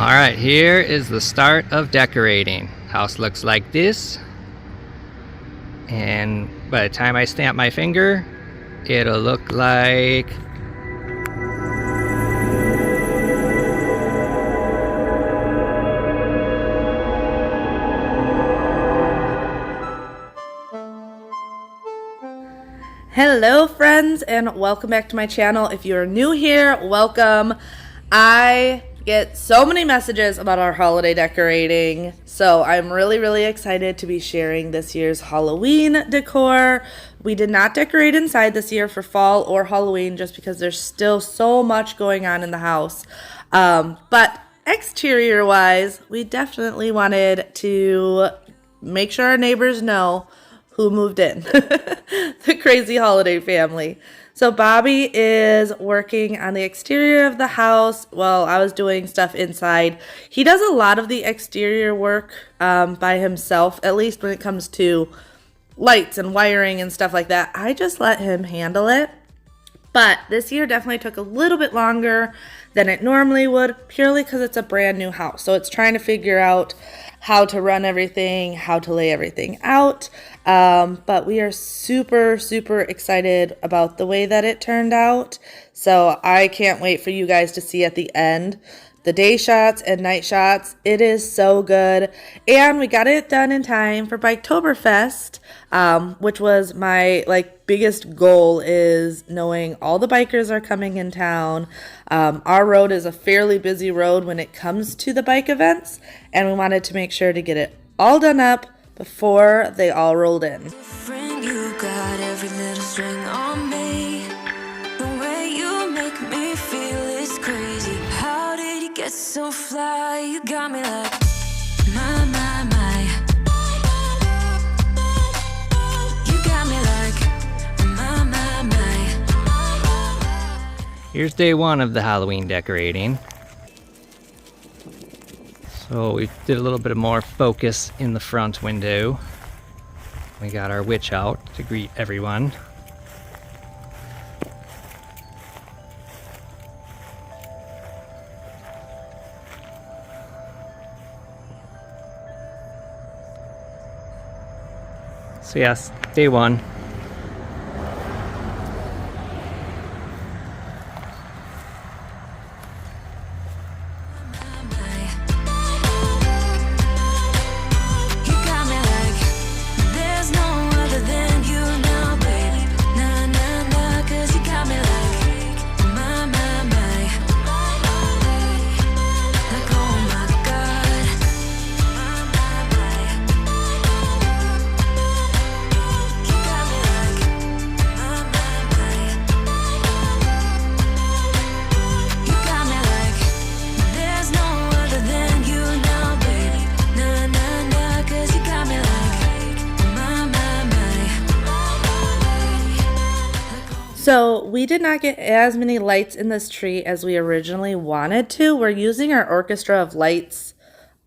Alright, here is the start of decorating. House looks like this. And by the time I snap my finger, it'll look like... Hello friends, and welcome back to my channel. If you're new here, welcome. I get so many messages about our holiday decorating, so I'm really excited to be sharing this year's Halloween decor. We did not decorate inside this year for fall or Halloween just because there's still so much going on in the house. But exterior wise, we definitely wanted to make sure our neighbors know who moved in. The crazy holiday family. So Bobby is working on the exterior of the house while I was doing stuff inside. He does a lot of the exterior work by himself, at least when it comes to lights and wiring and stuff like that. I just let him handle it. But this year definitely took a little bit longer than it normally would, purely because it's a brand new house. So it's trying to figure out how to run everything, how to lay everything out. But we are super excited about the way that it turned out. So I can't wait for you guys to see at the end the day shots and night shots. It is so good. And we got it done in time for Biketoberfest, which was my biggest goal, is knowing all the bikers are coming in town. Our road is a fairly busy road when it comes to the bike events, and we wanted to make sure to get it all done up before they all rolled in. You got every little string on me. The way you make me feel is crazy. How did you get so fly? You got me like my. You got me like my. Here's day one of the Halloween decorating. So we did a little bit more focus in the front window. We got our witch out to greet everyone. So yes, day one. So we did not get as many lights in this tree as we originally wanted to. We're using our orchestra of lights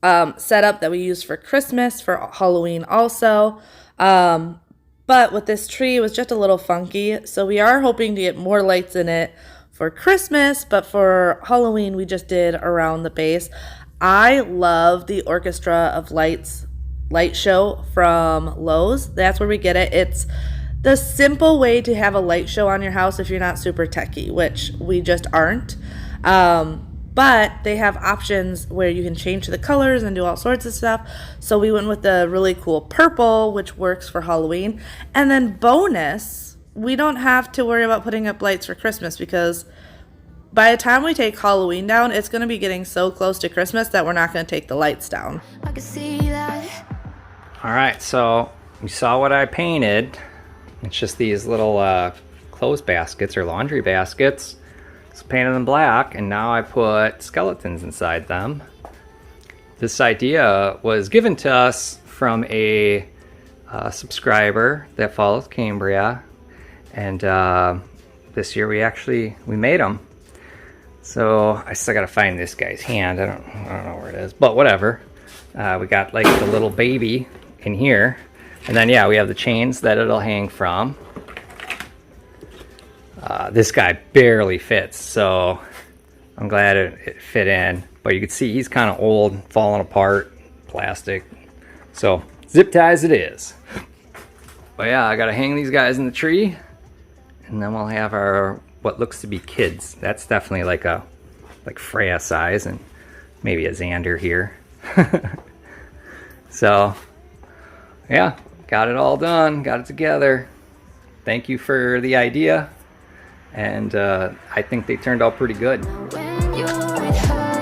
setup that we used for Christmas, for Halloween also. But with this tree, it was just a little funky. So we are hoping to get more lights in it for Christmas, but for Halloween, we just did around the base. I love the orchestra of lights light show from Lowe's. That's where we get it. It's the simple way to have a light show on your house if you're not super techie, which we just aren't. But they have options where you can change the colors and do all sorts of stuff. So we went with the really cool purple, which works for Halloween. And then bonus, we don't have to worry about putting up lights for Christmas, because by the time we take Halloween down, it's going to be getting so close to Christmas that we're not going to take the lights down. I can see that. All right, so you saw what I painted. It's just these little clothes baskets or laundry baskets. It's painted them black, and now I put skeletons inside them. This idea was given to us from a subscriber that follows Cambriea, and this year we made them. So I still gotta find this guy's hand. I don't know where it is, but whatever. We got like the little baby in here. And then yeah, we have the chains that it'll hang from. This guy barely fits, so I'm glad it fit in. But you can see he's kind of old, falling apart, plastic. So zip ties it is. But yeah, I gotta hang these guys in the tree, and then we'll have our what looks to be kids. That's definitely like Freya size, and maybe a Xander here. So yeah, got it all done, got it together. Thank you for the idea, and I think they turned out pretty good. When you're with her,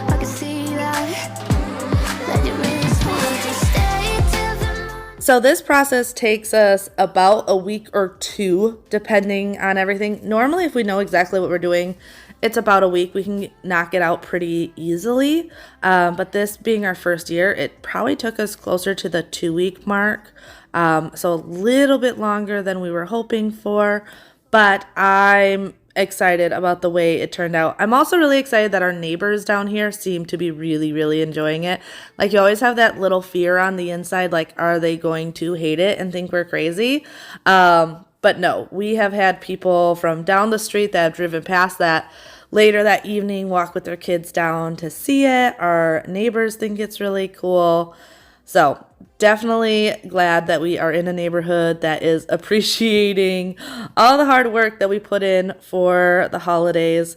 I can see that you really just want to stay till the morning. So this process takes us about a week or two, depending on everything. Normally, if we know exactly what we're doing, it's about a week. We can knock it out pretty easily. But this being our first year, it probably took us closer to the 2-week mark. So a little bit longer than we were hoping for. But I'm excited about the way it turned out. I'm also really excited that our neighbors down here seem to be really, really enjoying it. Like, you always have that little fear on the inside, like, are they going to hate it and think we're crazy? But no, we have had people from down the street that have driven past that later that evening, walk with their kids down to see it. Our neighbors think it's really cool. So definitely glad that we are in a neighborhood that is appreciating all the hard work that we put in for the holidays.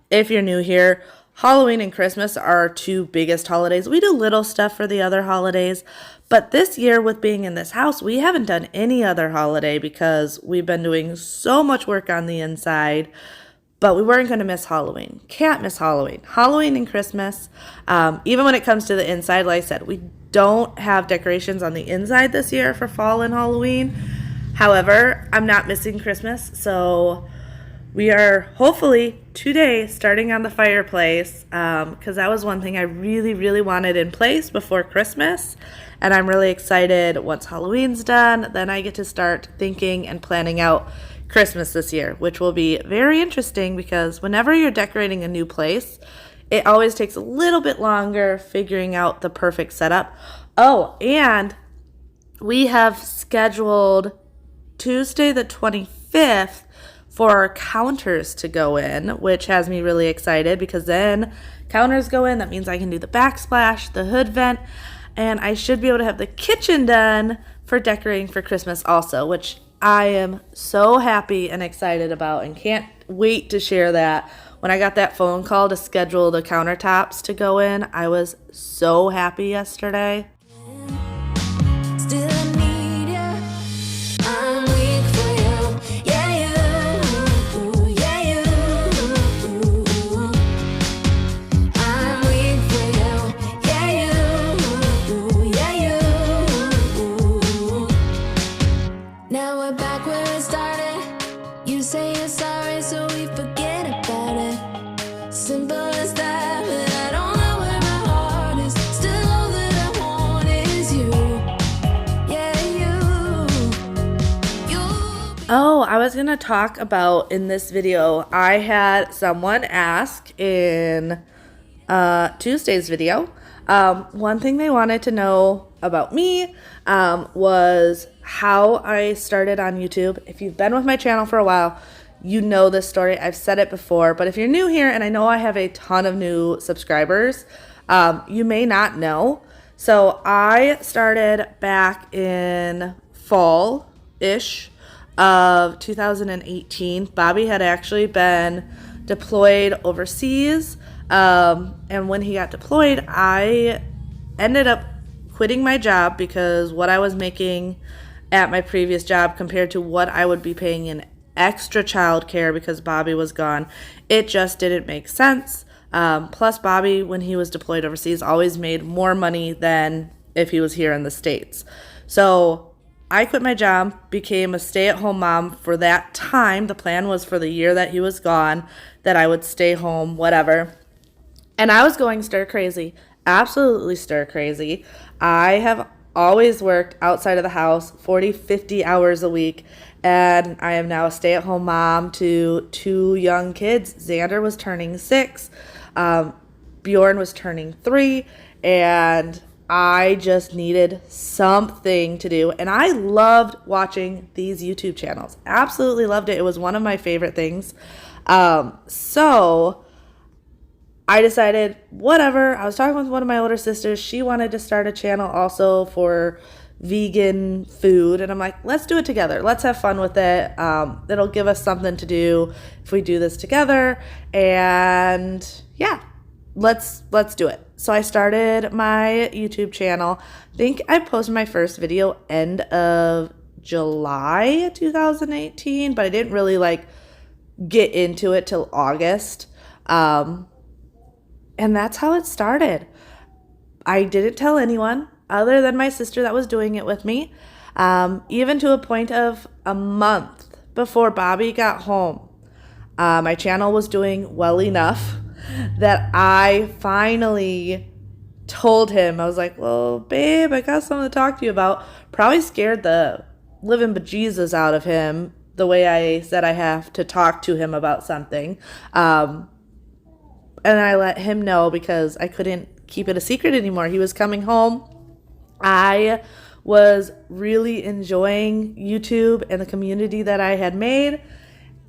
If you're new here, Halloween and Christmas are our two biggest holidays. We do little stuff for the other holidays, but this year with being in this house, we haven't done any other holiday because we've been doing so much work on the inside. But we weren't going to miss Halloween. Can't miss Halloween. Halloween and Christmas. Even when it comes to the inside, like I said, we don't have decorations on the inside this year for fall and Halloween. However, I'm not missing Christmas. So we are hopefully today starting on the fireplace, because that was one thing I really, really wanted in place before Christmas. And I'm really excited once Halloween's done, then I get to start thinking and planning out Christmas this year, which will be very interesting because whenever you're decorating a new place, it always takes a little bit longer figuring out the perfect setup. Oh, and we have scheduled Tuesday the 25th for our counters to go in, which has me really excited because then counters go in. That means I can do the backsplash, the hood vent, and I should be able to have the kitchen done for decorating for Christmas also, which I am so happy and excited about and can't wait to share that. When I got that phone call to schedule the countertops to go in, I was so happy yesterday. Still I need you. I'm weak for you. Yeah, you. Yeah, you. I'm weak for you. Yeah, you. Yeah, you. Now we're back where it started. You say you're sorry, so we forget about it. Simple as that, but I don't know where my heart is. Still all that I want is you. Yeah, you. Oh, I was going to talk about in this video, I had someone ask in Tuesday's video, one thing they wanted to know about me was how I started on YouTube. If you've been with my channel for a while, you know this story. I've said it before, but if you're new here, and I know I have a ton of new subscribers, you may not know. So I started back in fall-ish of 2018. Bobby had actually been deployed overseas, and when he got deployed, I ended up quitting my job because what I was making at my previous job compared to what I would be paying in extra childcare because Bobby was gone, it just didn't make sense. Plus, Bobby, when he was deployed overseas, always made more money than if he was here in the States. So I quit my job, became a stay-at-home mom for that time. The plan was for the year that he was gone, that I would stay home, whatever. And I was going stir crazy, absolutely stir crazy. I have always worked outside of the house 40, 50 hours a week, and I am now a stay-at-home mom to 2 young kids. Xander was turning 6, Bjorn was turning 3, and I just needed something to do. And I loved watching these YouTube channels. Absolutely loved it. It was one of my favorite things. So I decided, whatever. I was talking with one of my older sisters. She wanted to start a channel also for vegan food. And I'm like, let's do it together. Let's have fun with it. It'll give us something to do if we do this together. And yeah, let's do it. So I started my YouTube channel. I think I posted my first video end of July 2018, but I didn't really like get into it till August. And that's how it started. I didn't tell anyone other than my sister that was doing it with me, even to a point of a month before Bobby got home. My channel was doing well enough that I finally told him. I was like, well, babe, I got something to talk to you about. Probably scared the living bejesus out of him the way I said I have to talk to him about something. And I let him know because I couldn't keep it a secret anymore. He was coming home. I was really enjoying YouTube and the community that I had made.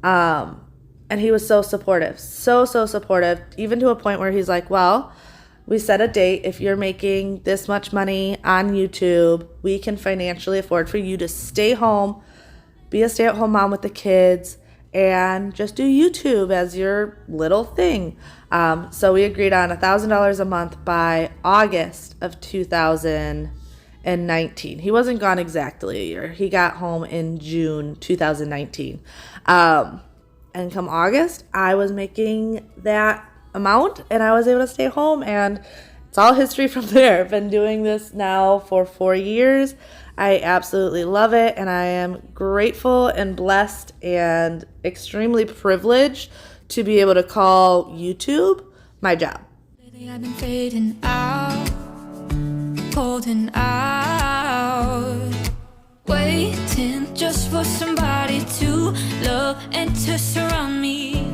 And he was so supportive, so supportive, even to a point where he's like, well, we set a date. If you're making this much money on YouTube, we can financially afford for you to stay home, be a stay-at-home mom with the kids, and just do YouTube as your little thing. So we agreed on $1,000 a month by August of 2019. He wasn't gone exactly a year. He got home in June 2019. And come August, I was making that amount and I was able to stay home, and it's all history from there. I've been doing this now for 4 years. I absolutely love it, and I am grateful and blessed and extremely privileged to be able to call YouTube my job. Lately I've been fading out, holding out, waiting just for somebody to love and to surround me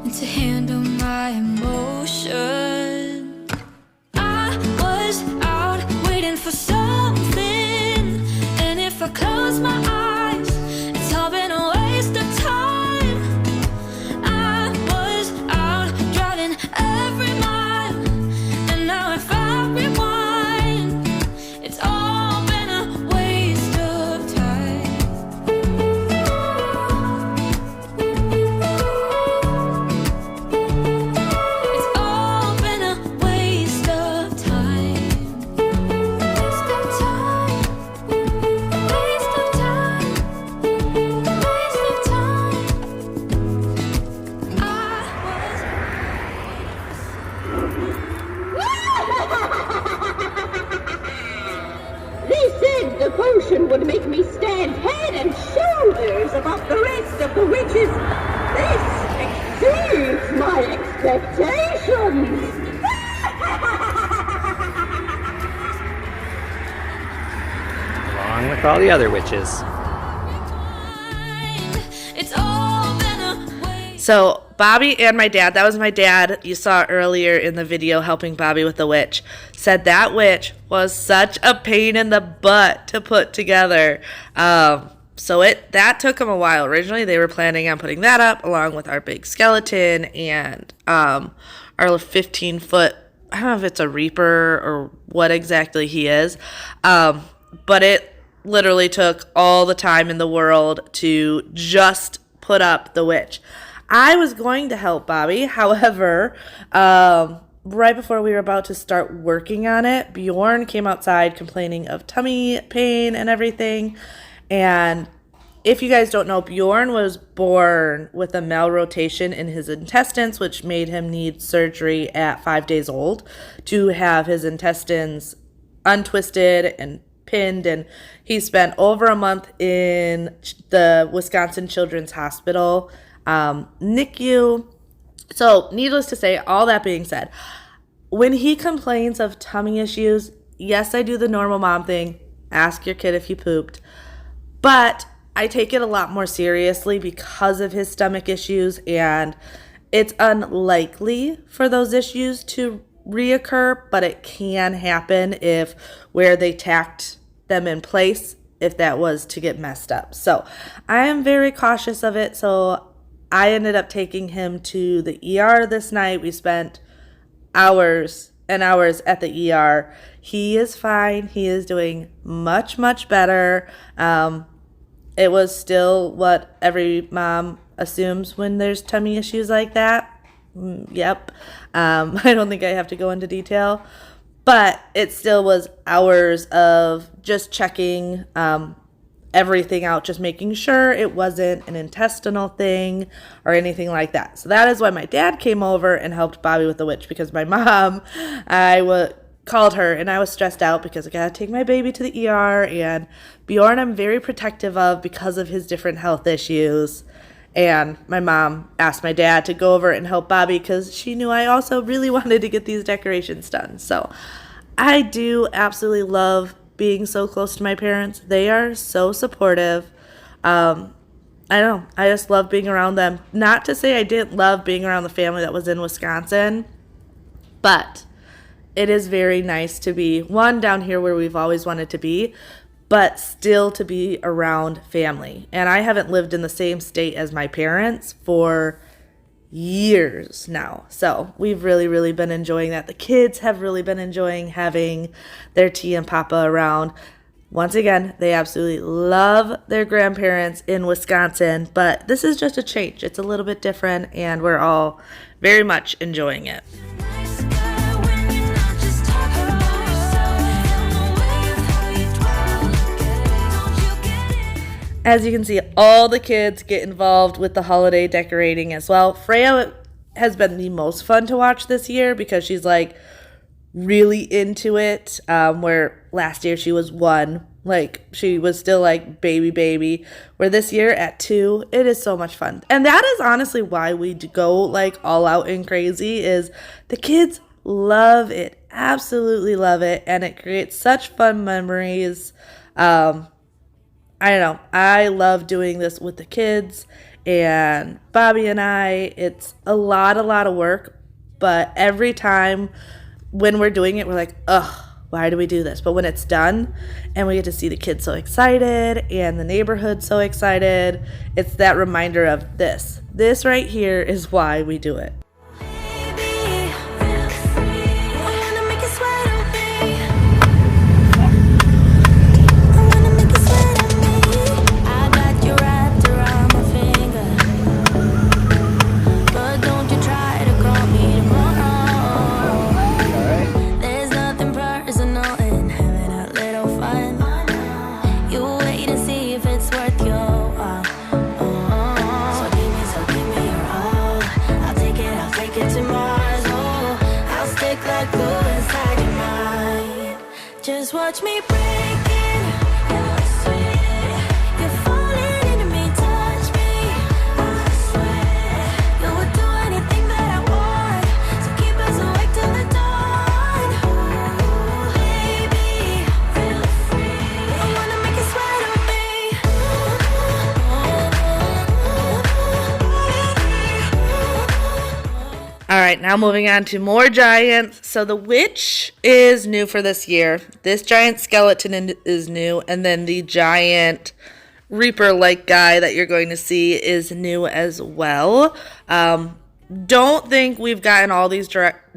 and to handle my emotion. I was out waiting for something, and if I close my eyes, it's all been a waste of time. I was out driving every mile, and now if I rewind, it's all been a waste of time. It's all been a waste of time. Waste of time. Waste of time. Waste of time. I They said the potion would make me stand head and shoulders above the rest of the witches. This exceeds my expectations. Along with all the other witches. It's all been a waste. So Bobby and my dad, that was my dad you saw earlier in the video helping Bobby with the witch, said that witch was such a pain in the butt to put together. So that took them a while. Originally they were planning on putting that up along with our big skeleton and our 15-foot, I don't know if it's a reaper or what exactly he is, but it literally took all the time in the world to just put up the witch. I was going to help Bobby. However, right before we were about to start working on it, Bjorn came outside complaining of tummy pain and everything. And if you guys don't know, Bjorn was born with a malrotation in his intestines, which made him need surgery at 5 days old to have his intestines untwisted and pinned. And he spent over a month in the Wisconsin Children's Hospital NICU. So needless to say, all that being said, when he complains of tummy issues, yes, I do the normal mom thing, ask your kid if he pooped, but I take it a lot more seriously because of his stomach issues, and it's unlikely for those issues to reoccur, but it can happen if where they tacked them in place, if that was to get messed up. So I am very cautious of it. So I ended up taking him to the ER this night. We spent hours and hours at the ER. He is fine. He is doing much, much better. It was still what every mom assumes when there's tummy issues like that. Yep. I don't think I have to go into detail, but it still was hours of just checking everything out, just making sure it wasn't an intestinal thing or anything like that. So that is why my dad came over and helped Bobby with the witch, because my mom, called her and I was stressed out because I gotta take my baby to the ER, and Bjorn I'm very protective of because of his different health issues. And my mom asked my dad to go over and help Bobby because she knew I also really wanted to get these decorations done. So I do absolutely love being so close to my parents. They are so supportive. I don't know. I just love being around them. Not to say I didn't love being around the family that was in Wisconsin, but it is very nice to be, one, down here where we've always wanted to be, but still to be around family. And I haven't lived in the same state as my parents for years now. So we've really, really been enjoying that. The kids have really been enjoying having their tea and papa around. Once again, they absolutely love their grandparents in Wisconsin, but this is just a change. It's a little bit different, and we're all very much enjoying it. As you can see, all the kids get involved with the holiday decorating as well. Freya has been the most fun to watch this year because she's like really into it, where last year she was 1, like she was still like baby, where this year at 2, it is so much fun. And that is honestly why we go like all out and crazy, is the kids love it, absolutely love it, and it creates such fun memories. I don't know. I love doing this with the kids and Bobby and I. It's a lot of work, but every time when we're doing it, we're like, ugh, why do we do this? But when it's done and we get to see the kids so excited and the neighborhood so excited, it's that reminder of this. This right here is why we do it. Watch me breaking, you're sweet, you're falling into me, touch me, I swear, you would do anything that I want, so keep us awake till the dawn. Ooh, baby, feel free, I wanna make you sweat on me. All right, now moving on to more giants. So the witch is new for this year. This giant skeleton is new, and then the giant reaper-like guy that you're going to see is new as well. Don't think we've gotten all these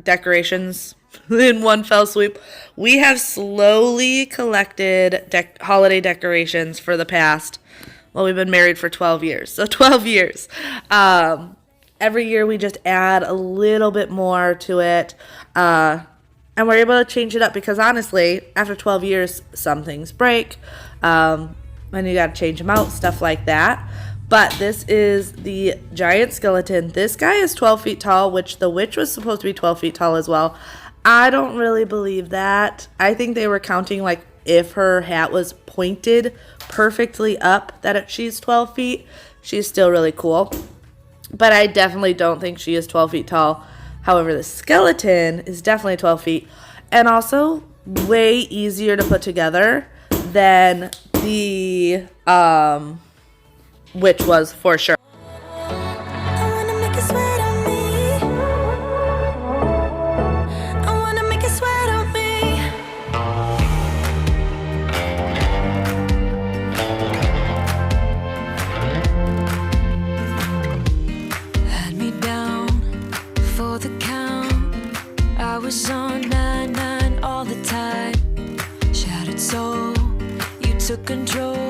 decorations in one fell swoop. We have slowly collected holiday decorations for the past, well, we've been married for 12 years, so 12 years. Every year we just add a little bit more to it, and we're able to change it up because honestly, after 12 years, some things break, and you got to change them out, stuff like that. But this is the giant skeleton. This guy is 12 feet tall, which the witch was supposed to be 12 feet tall as well. I don't really believe that. I think they were counting like if her hat was pointed perfectly up, that she's 12 feet. She's still really cool. But I definitely don't think she is 12 feet tall. However, the skeleton is definitely 12 feet. And also way easier to put together than the witch was, for sure. took control,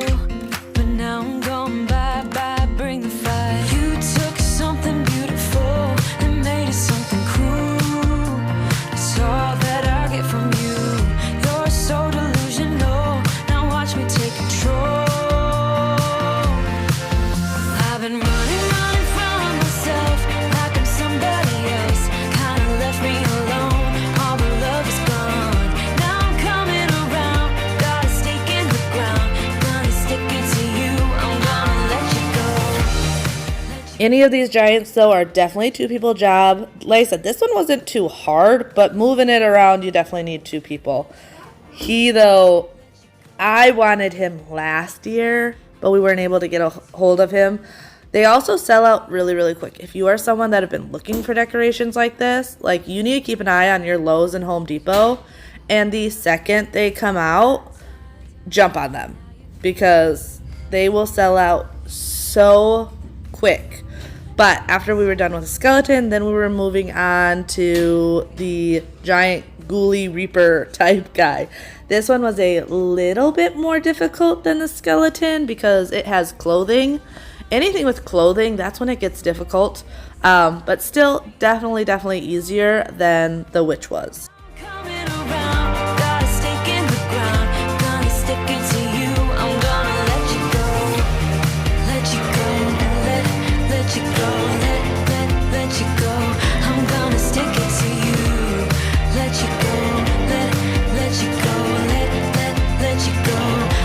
but now I'm gone bye-bye, bring the fire. You took something beautiful and made it something cruel. It's all that I get from you. You're so delusional, now watch me take control. I've been running from myself like I'm somebody else. Kinda left me alone, all the love is gone. Now I'm coming around, got a stake in the ground. Gonna stick it to you, I'm gonna let you go. Any of these giants, though, are definitely 2-people job. Like I said, this one wasn't too hard, but moving it around, you definitely need 2 people. He, though, I wanted him last year, but we weren't able to get a hold of him. They also sell out really, really quick. If you are someone that have been looking for decorations like this, like, you need to keep an eye on your Lowe's and Home Depot. And the second they come out, jump on them, because they will sell out so quick. But after we were done with the skeleton, then we were moving on to the giant ghouly reaper type guy. This one was a little bit more difficult than the skeleton because it has clothing. Anything with clothing, that's when it gets difficult. But still, definitely easier than the witch was. Coming around, got a stake in the ground. Gonna stick it to you, I'm gonna let you go. Let you go, let you go, let you go. I'm gonna stick it to you. Let you go, let you go, let you go.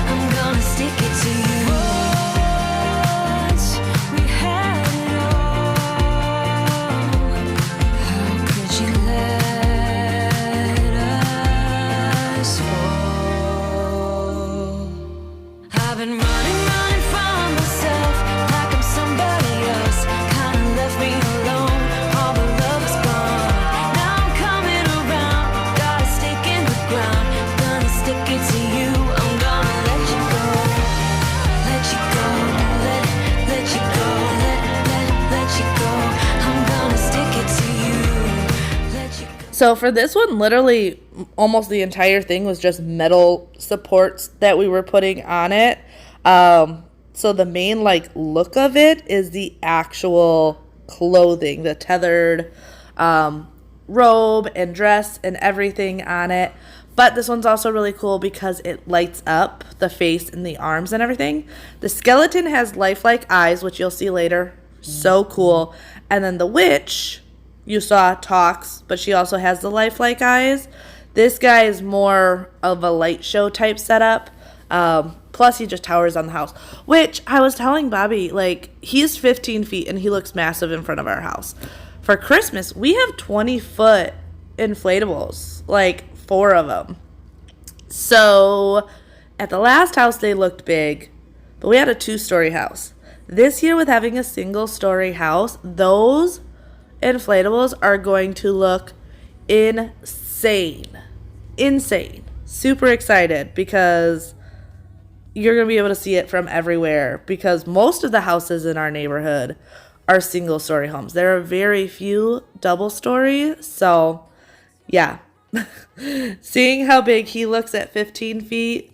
I'm gonna stick it to you. Once we had it all, how could you let us fall? I've been running from myself like I'm somebody else. Kinda left me alone, all the love is gone. Now I'm coming around, got a stake in the ground. Gonna stick it to you, I'm gonna let you go. Let you go, let you go, let you go. I'm gonna stick it to you. Let you go. So for this one, literally almost the entire thing was just metal supports that we were putting on it. So the main look of it is the actual clothing, the tethered robe and dress and everything on it. But this one's also really cool because it lights up the face and the arms and everything. The skeleton has lifelike eyes, which you'll see later. So cool. And then the witch, you saw, talks, but she also has the lifelike eyes. This guy is more of a light show type setup. Plus, he just towers on the house, which I was telling Bobby, he's 15 feet and he looks massive in front of our house. For Christmas, we have 20-foot inflatables, 4 of them. So, at the last house, they looked big, but we had a 2-story house. This year, with having a single-story house, those inflatables are going to look insane. Super excited because you're going to be able to see it from everywhere, because most of the houses in our neighborhood are single-story homes. There are very few double-story, so yeah. Seeing how big he looks at 15 feet,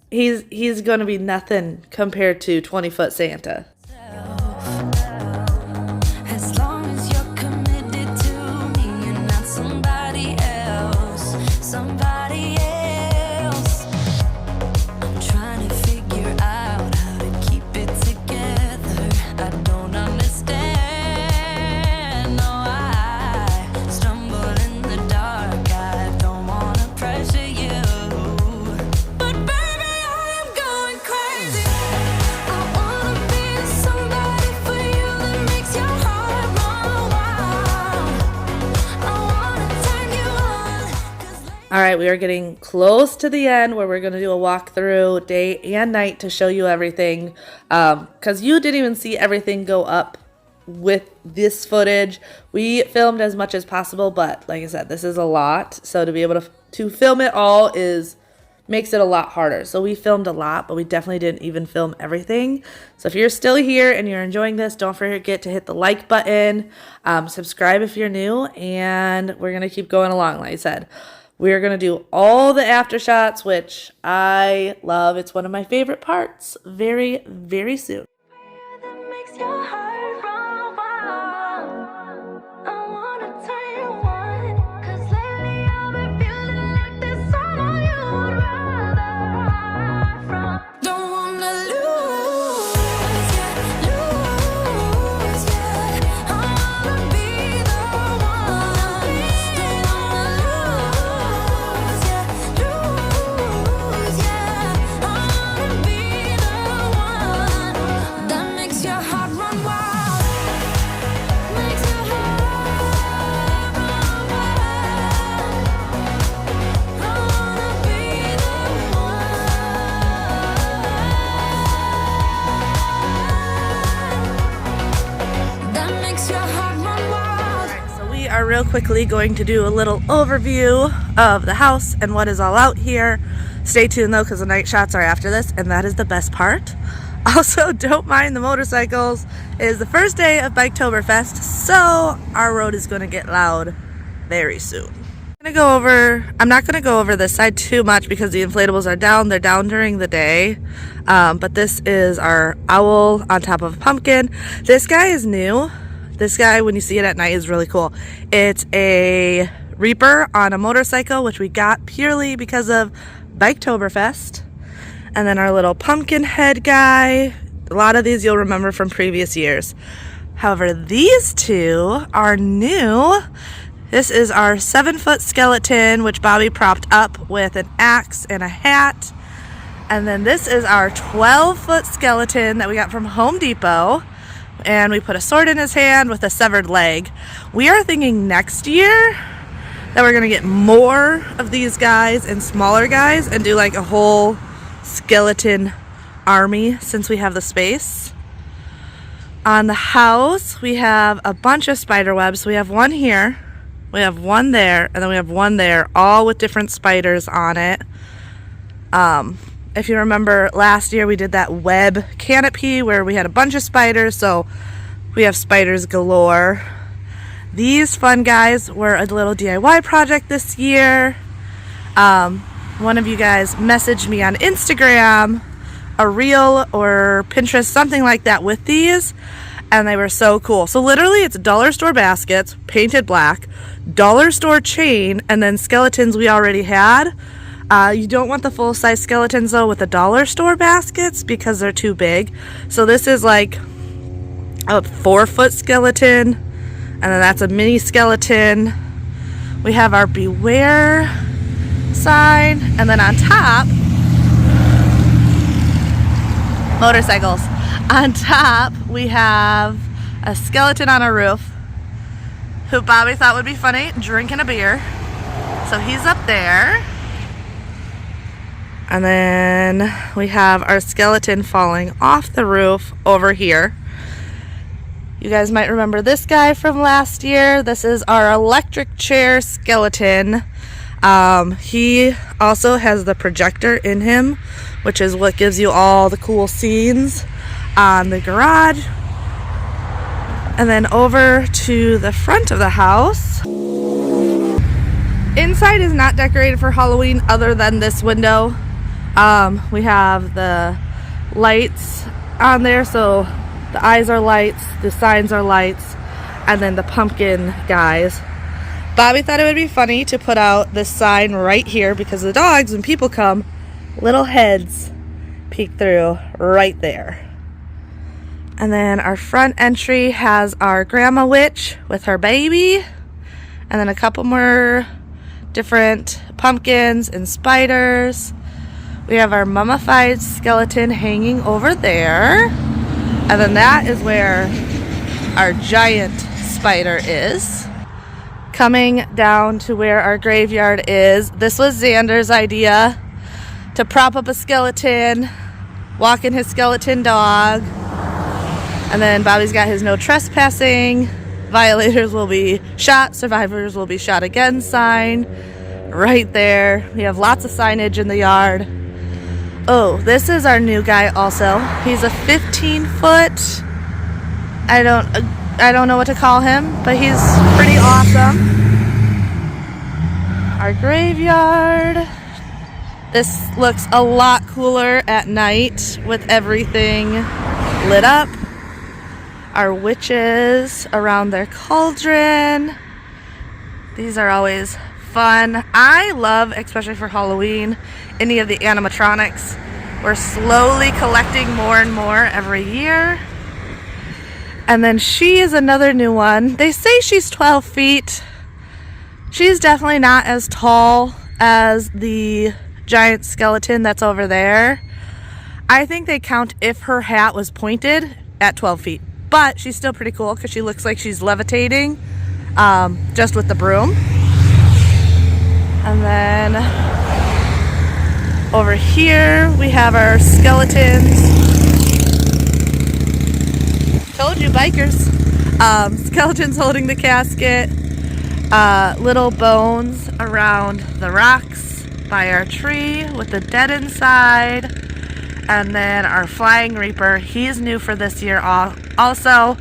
he's going to be nothing compared to 20-foot Santa. As long as you're committed to me and not somebody else, somebody else. I'm trying to figure out how to keep it together. I don't understand. No, I stumble in the dark. I don't wanna pressure you, but baby, I am going crazy. I wanna be somebody for you that makes your heart run wild. I wanna turn you on, 'cause All right, we are getting close to the end where we're going to do a walkthrough day and night to show you everything. Because you didn't even see everything go up with this footage. We filmed as much as possible, but like I said, this is a lot. So to be able to film it all makes it a lot harder. So we filmed a lot, but we definitely didn't even film everything. So if you're still here and you're enjoying this, don't forget to hit the like button, subscribe if you're new, and we're going to keep going along, like I said. We are going to do all the after shots, which I love. It's one of my favorite parts. Very, very soon. That makes your heart run wild. I wanna turn you on, 'cause lately I've been feeling like there's someone you'd rather hide from. Don't wanna lose, yeah, lose, yeah. I wanna be the one. Don't wanna lose, yeah, lose, yeah. I wanna be the one that makes your heart run wild. Makes your heart run wild. I wanna be the one that makes your heart run wild. So we are real quickly going to do a little overview of the house and what is all out here. Stay tuned though, because the night shots are after this, and that is the best part. Also, don't mind the motorcycles. It is the first day of Biketoberfest, so our road is going to get loud very soon. I'm not going to go over this side too much because the inflatables are down. They're down during the day. But this is our owl on top of a pumpkin. This guy is new. This guy, when you see it at night, is really cool. It's a Reaper on a motorcycle, which we got purely because of Biketoberfest. And then our little pumpkin head guy. A lot of these you'll remember from previous years. However, these two are new. This is our 7-foot skeleton, which Bobby propped up with an axe and a hat. And then this is our 12-foot skeleton that we got from Home Depot. And we put a sword in his hand with a severed leg. We are thinking next year that we're going to get more of these guys and smaller guys and do like a whole skeleton army since we have the space. On the house, we have a bunch of spider webs. We have one here, we have one there, and then we have one there, all with different spiders on it. If you remember last year, we did that web canopy where we had a bunch of spiders, so we have spiders galore. These fun guys were a little DIY project this year. One of you guys messaged me on Instagram a reel or Pinterest, something like that, with these, and they were so cool. So literally it's dollar store baskets painted black, dollar store chain, and then skeletons we already had. You don't want the full-size skeletons though with the dollar store baskets because they're too big. So this is like a 4-foot skeleton, and then that's a mini skeleton. We have our beware sign, and then on top, motorcycles. On top, we have a skeleton on a roof who Bobby thought would be funny drinking a beer. So he's up there. And then we have our skeleton falling off the roof over here. You guys might remember this guy from last year. This is our electric chair skeleton. He also has the projector in him, which is what gives you all the cool scenes on the garage. And then over to the front of the house. Inside is not decorated for Halloween other than this window. We have the lights on there, so the eyes are lights, the signs are lights, and then the pumpkin guys. Bobby thought it would be funny to put out this sign right here because the dogs, when people come, little heads peek through right there. And then our front entry has our grandma witch with her baby, and then a couple more different pumpkins and spiders. We have our mummified skeleton hanging over there, and then that is where our giant spider is. Coming down to where our graveyard is, this was Xander's idea, to prop up a skeleton, walking his skeleton dog. And then Bobby's got his no trespassing, violators will be shot, survivors will be shot again sign right there. We have lots of signage in the yard. Oh, this is our new guy also. He's a 15-foot, I don't know what to call him, but he's pretty awesome. our graveyard. This looks a lot cooler at night with everything lit up. Our witches around their cauldron. These are always fun. I love, especially for Halloween, any of the animatronics. We're slowly collecting more and more every year. And then she is another new one. They say she's 12 feet. She's definitely not as tall as the giant skeleton that's over there. I think they count if her hat was pointed at 12 feet. But she's still pretty cool because she looks like she's levitating just with the broom. And then over here we have our skeletons. Told you, bikers. Skeletons holding the casket. Little bones around the rocks by our tree with the dead inside. And then our flying reaper, he's new for this year also.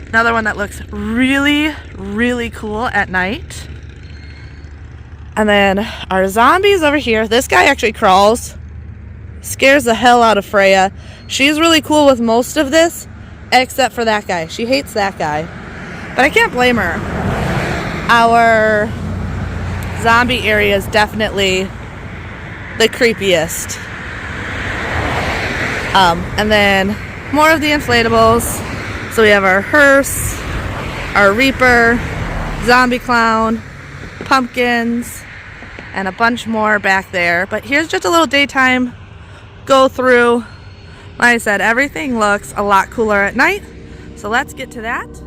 Another one that looks really, really cool at night. And then our zombies over here. This guy actually crawls. Scares the hell out of Freya. She's really cool with most of this, except for that guy. She hates that guy. But I can't blame her. Our zombie area is definitely the creepiest. And then more of the inflatables. So we have our hearse, our reaper, zombie clown, pumpkins, and a bunch more back there. But here's just a little daytime go through. Like I said, everything looks a lot cooler at night. So let's get to that.